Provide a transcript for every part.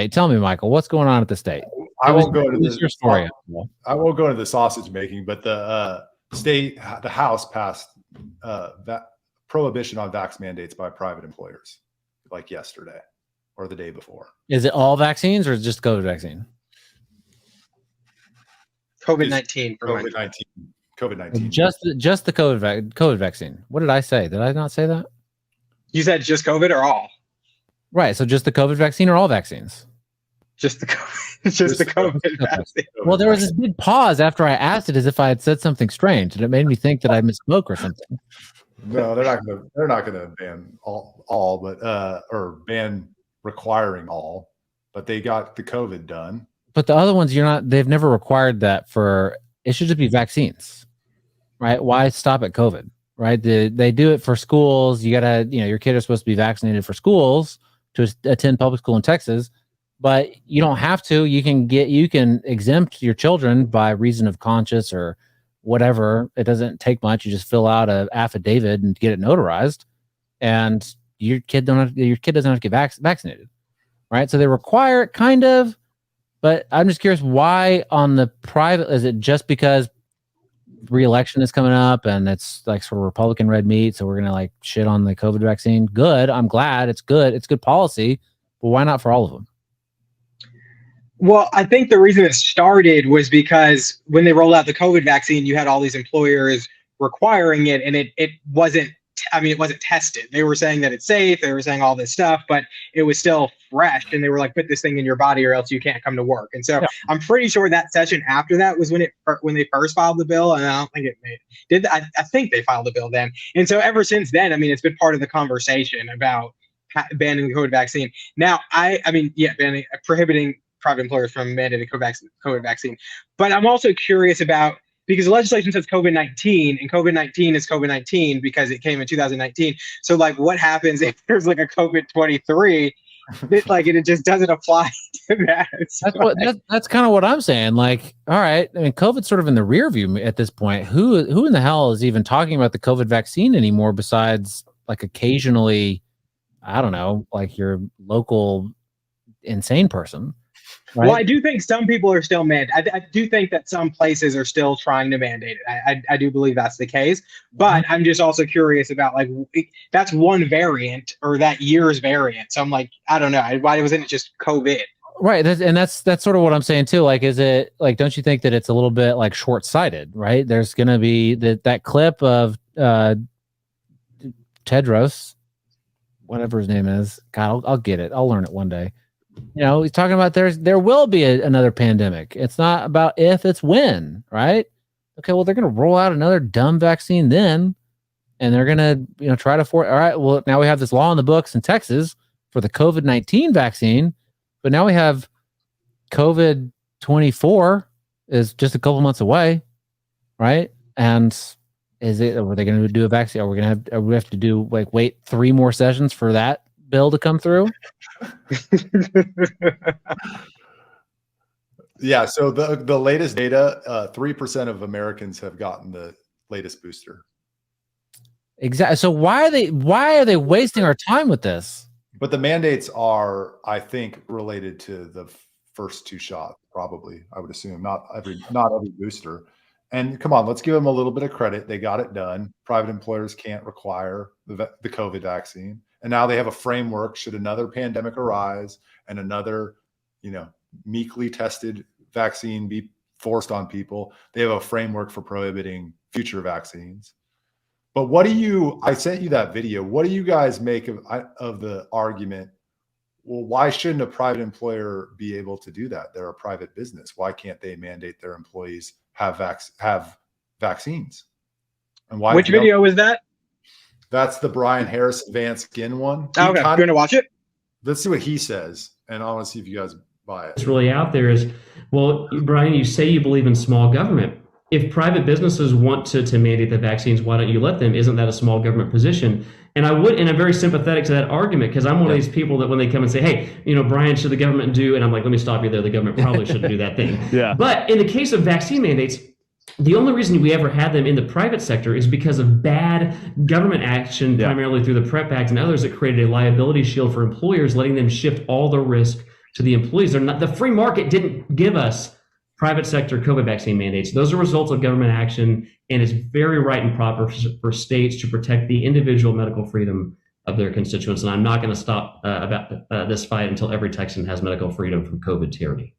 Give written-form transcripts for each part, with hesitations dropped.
Hey, tell me, Michael, what's going on at the state? I won't go into your story. I won't go into the sausage making, but the House passed that prohibition on vax mandates by private employers, like yesterday or the day before. Is it all vaccines or just COVID vaccine? COVID-19. COVID-19. Just the COVID vaccine. What did I say? Did I not say that? You said just COVID or all? Right. So just the COVID vaccine or all vaccines? Just the COVID vaccine. Well, there was this big pause after I asked it, as if I had said something strange, and it made me think that I misspoke or something. No, they're not gonna ban all, but or ban requiring all, but they got the COVID done. But the other ones, they've never required that for. It should just be vaccines, right? Why stop at COVID, right? They do it for schools. You gotta, your kid is supposed to be vaccinated for schools to attend public school in Texas, but you don't have to. You can exempt your children by reason of conscience or whatever. It doesn't take much. You just fill out an affidavit and get it notarized, and your kid doesn't have to get vaccinated, right? So they require it, kind of. But I'm just curious, why on the private? Is it just because re-election is coming up and it's like sort of Republican red meat, so we're gonna like shit on the COVID vaccine? Good. I'm glad it's good. It's good policy, but why not for all of them? Well, I think the reason it started was because when they rolled out the COVID vaccine, you had all these employers requiring it, and it wasn't. It wasn't tested. They were saying that it's safe. They were saying all this stuff, but it was still fresh. And they were like, put this thing in your body or else you can't come to work. And so I'm pretty sure that session after that was when they first filed the bill. And I don't think I think they filed the bill then. And so ever since then, it's been part of the conversation about banning the COVID vaccine. Now, prohibiting private employers from mandating COVID vaccine. But I'm also curious about, because the legislation says COVID-19, and COVID-19 is COVID-19 because it came in 2019. So, what happens if there's a COVID-23? It just doesn't apply to that. That's kind of what I'm saying. All right, COVID's sort of in the rear view at this point. Who in the hell is even talking about the COVID vaccine anymore? Besides, occasionally, I don't know, your local insane person. Right? Well, I do think some people are still I do think that some places are still trying to mandate it. I do believe that's the case. But I'm just also curious about that's one variant or that year's variant. So I'm I don't know. Why wasn't it just COVID? Right. That's sort of what I'm saying too. Is it don't you think that it's a little bit short-sighted, right? There's going to be that clip of Tedros, whatever his name is. God, I'll get it. I'll learn it one day. He's talking about there will be another pandemic. It's not about if, it's when, right? Okay, well, they're going to roll out another dumb vaccine then, and they're going to, try to all right, well, now we have this law in the books in Texas for the COVID-19 vaccine, but now we have COVID-24 is just a couple months away, right? And are they going to do a vaccine? Are we have to do wait 3 more sessions for that bill to come through? Yeah, so the latest data, 3% of Americans have gotten the latest booster. Exactly. So why are they wasting our time with this? But the mandates are, I think, related to the first 2 shots, probably. I would assume not every booster. And come on, let's give them a little bit of credit. They got it done. Private employers can't require the COVID vaccine. And now they have a framework should another pandemic arise and another, meekly tested vaccine be forced on people. They have a framework for prohibiting future vaccines. But I sent you that video. What do you guys make of the argument? Well, why shouldn't a private employer be able to do that? They're a private business. Why can't they mandate their employees have vaccines? And why? Which video was that? That's the Brian Harris Advanced Skin one. Okay, you going to watch it? Let's see what he says, and I want to see if you guys buy it. It's really out there is, well, Brian, you say you believe in small government. If private businesses want to mandate the vaccines, why don't you let them? Isn't that a small government position? And I'm very sympathetic to that argument, because I'm one of these people that when they come and say, hey, Brian, should the government do? And I'm like, let me stop you there. The government probably shouldn't do that thing. Yeah. But in the case of vaccine mandates, the only reason we ever had them in the private sector is because of bad government action, primarily through the PrEP Act and others that created a liability shield for employers, letting them shift all the risk to the employees. They're not, the free market didn't give us private sector COVID vaccine mandates. Those are results of government action, and it's very right and proper for states to protect the individual medical freedom of their constituents. And I'm not going to stop about this fight until every Texan has medical freedom from COVID tyranny.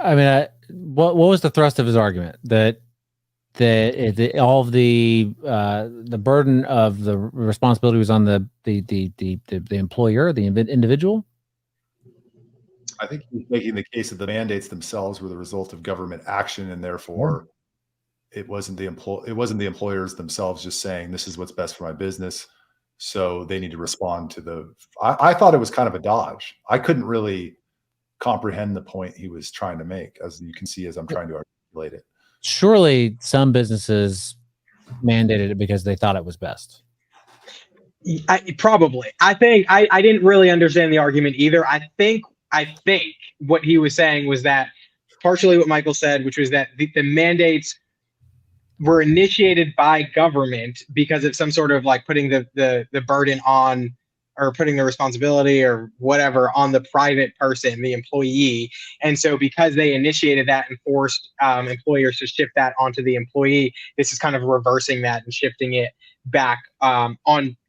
I mean, what was the thrust of his argument? That all of the burden of the responsibility was on the employer, the individual. I think he's making the case that the mandates themselves were the result of government action, and therefore it wasn't the employers themselves just saying this is what's best for my business, so they need to respond to the. I thought it was kind of a dodge. I couldn't really comprehend the point he was trying to make, as you can see as I'm trying to articulate it. Surely some businesses mandated it because they thought it was best. Probably. I think I didn't really understand the argument either. I think what he was saying was that partially what Michael said, which was that the mandates were initiated by government because of some sort of like putting the burden on, or putting the responsibility or whatever on the private person, the employee. And so because they initiated that and forced employers to shift that onto the employee, this is kind of reversing that and shifting it back on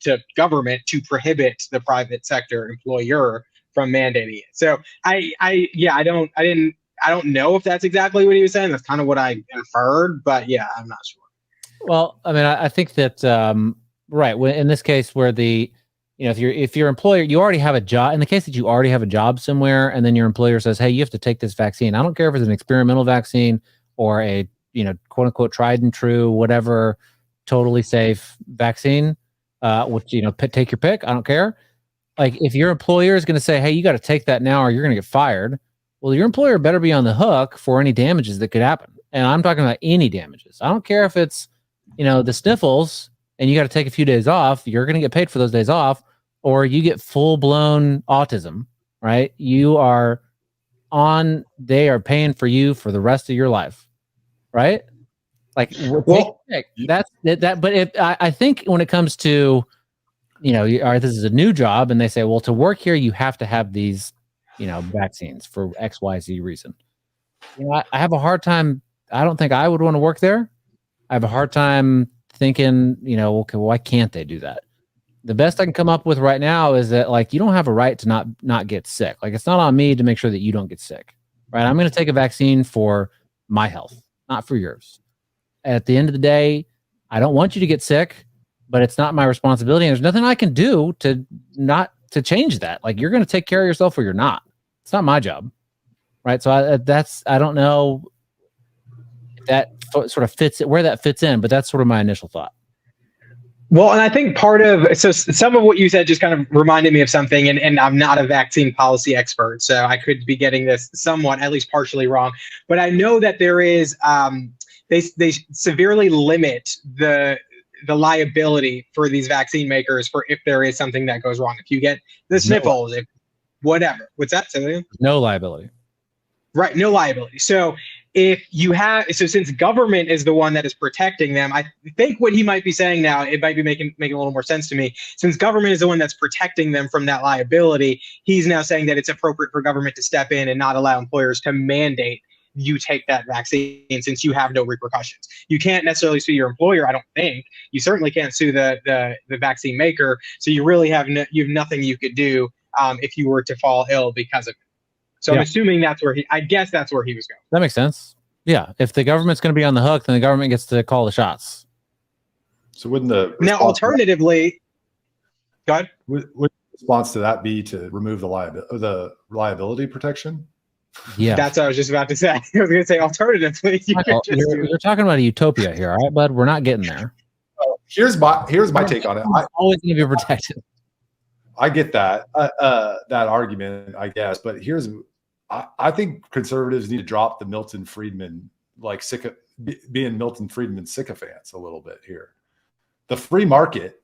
to government to prohibit the private sector employer from mandating it. So I don't know if that's exactly what he was saying. That's kind of what I inferred, but yeah, I'm not sure. Well, I mean, I think that right. In this case, where if your employer, you already have a job. In the case that you already have a job somewhere, and then your employer says, "Hey, you have to take this vaccine." I don't care if it's an experimental vaccine or a quote unquote tried and true, whatever, totally safe vaccine. Which take your pick. I don't care. Like if your employer is going to say, "Hey, you got to take that now, or you're going to get fired," well, your employer better be on the hook for any damages that could happen. And I'm talking about any damages. I don't care if it's the sniffles and you got to take a few days off. You're going to get paid for those days off, or you get full blown autism, right? They are paying for you for the rest of your life, right? Like, that's that. But I think when it comes to, all right, this is a new job, and they say, well, to work here, you have to have these, vaccines for X, Y, Z reason. I have a hard time. I don't think I would want to work there. I have a hard time thinking, okay, why can't they do that? The best I can come up with right now is that, like, you don't have a right to not get sick. Like, it's not on me to make sure that you don't get sick, right? I'm going to take a vaccine for my health, not for yours. At the end of the day, I don't want you to get sick, but it's not my responsibility. And there's nothing I can do to change that. Like, you're going to take care of yourself or you're not. It's not my job, right? So I don't know if that sort of fits where that fits in, but that's sort of my initial thought. Well, and I think some of what you said just kind of reminded me of something, and I'm not a vaccine policy expert, so I could be getting this somewhat, at least partially wrong. But I know that there is, they severely limit the liability for these vaccine makers for if there is something that goes wrong. If you get the sniffles, if whatever. What's that? No liability. Right, no liability. So since government is the one that is protecting them, I think what he might be saying now, it might be making a little more sense to me. Since government is the one that's protecting them from that liability, he's now saying that it's appropriate for government to step in and not allow employers to mandate you take that vaccine, since you have no repercussions. You can't necessarily sue your employer, I don't think. You certainly can't sue the vaccine maker. So you really have nothing you could do if you were to fall ill because of it. So yeah. I'm assuming that's where he was going. That makes sense. Yeah. If the government's going to be on the hook, then the government gets to call the shots. So wouldn't now alternatively, go ahead. Would the response to that be to remove the liability protection? Yeah. That's what I was just about to say. I was going to say alternatively. You're talking about a utopia here. All right, bud, we're not getting there. Here's my take on it. Always going to be protected. I get that argument, I guess, but I think conservatives need to drop the Milton Friedman, being Milton Friedman sycophants a little bit here. The free market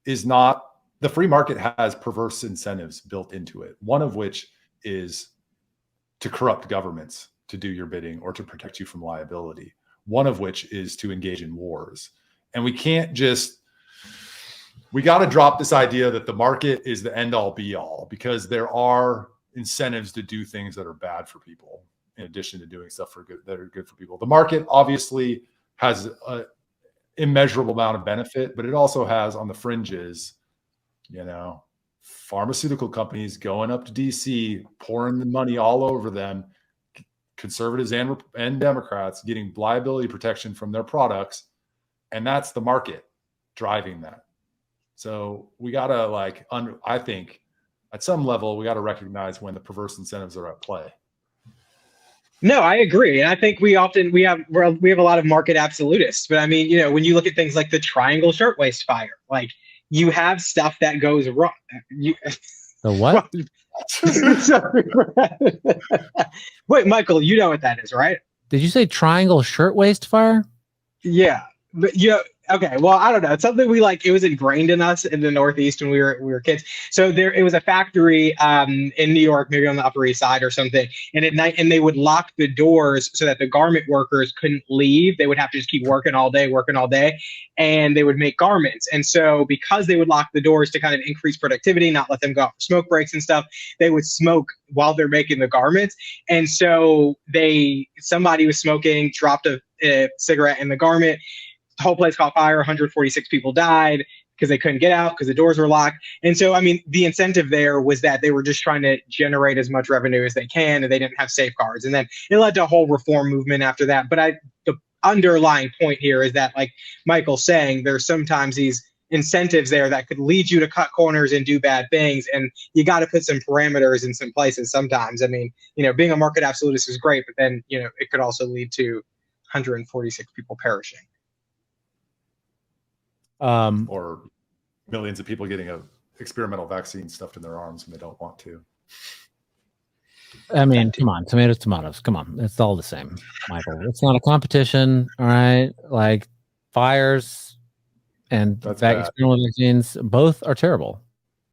has perverse incentives built into it. One of which is to corrupt governments to do your bidding or to protect you from liability. One of which is to engage in wars. And we can't just we got to drop this idea that the market is the end all be all, because there are incentives to do things that are bad for people in addition to doing stuff that are good for people. The market obviously has an immeasurable amount of benefit, but it also has on the fringes, pharmaceutical companies going up to DC, pouring the money all over them, conservatives and Democrats getting liability protection from their products. And that's the market driving that. So we got to I think at some level, we got to recognize when the perverse incentives are at play. No, I agree. And I think we have a lot of market absolutists. But I mean, when you look at things like the Triangle Shirtwaist Fire, like you have stuff that goes wrong. The what? Wait, Michael, you know what that is, right? Did you say Triangle Shirtwaist Fire? Yeah. But okay. Well, I don't know. It's something it was ingrained in us in the Northeast when we were kids. So it was a factory in New York, maybe on the Upper East Side or something. And at night, and they would lock the doors so that the garment workers couldn't leave. They would have to just keep working all day, and they would make garments. And so because they would lock the doors to kind of increase productivity, not let them go out for smoke breaks and stuff, they would smoke while they're making the garments. And so somebody was smoking, dropped a cigarette in the garment. The whole place caught fire. 146 people died because they couldn't get out because the doors were locked. And so, I mean, the incentive there was that they were just trying to generate as much revenue as they can, and they didn't have safeguards. And then it led to a whole reform movement after that. But the underlying point here is that, like Michael's saying, there's sometimes these incentives there that could lead you to cut corners and do bad things. And you got to put some parameters in some places sometimes. I mean, being a market absolutist is great, but then, it could also lead to 146 people perishing. Or millions of people getting a experimental vaccine stuffed in their arms when they don't want to. I mean, come on, tomatoes. Come on, it's all the same, Michael. It's not a competition, all right? Like fires and experimental vaccines, both are terrible.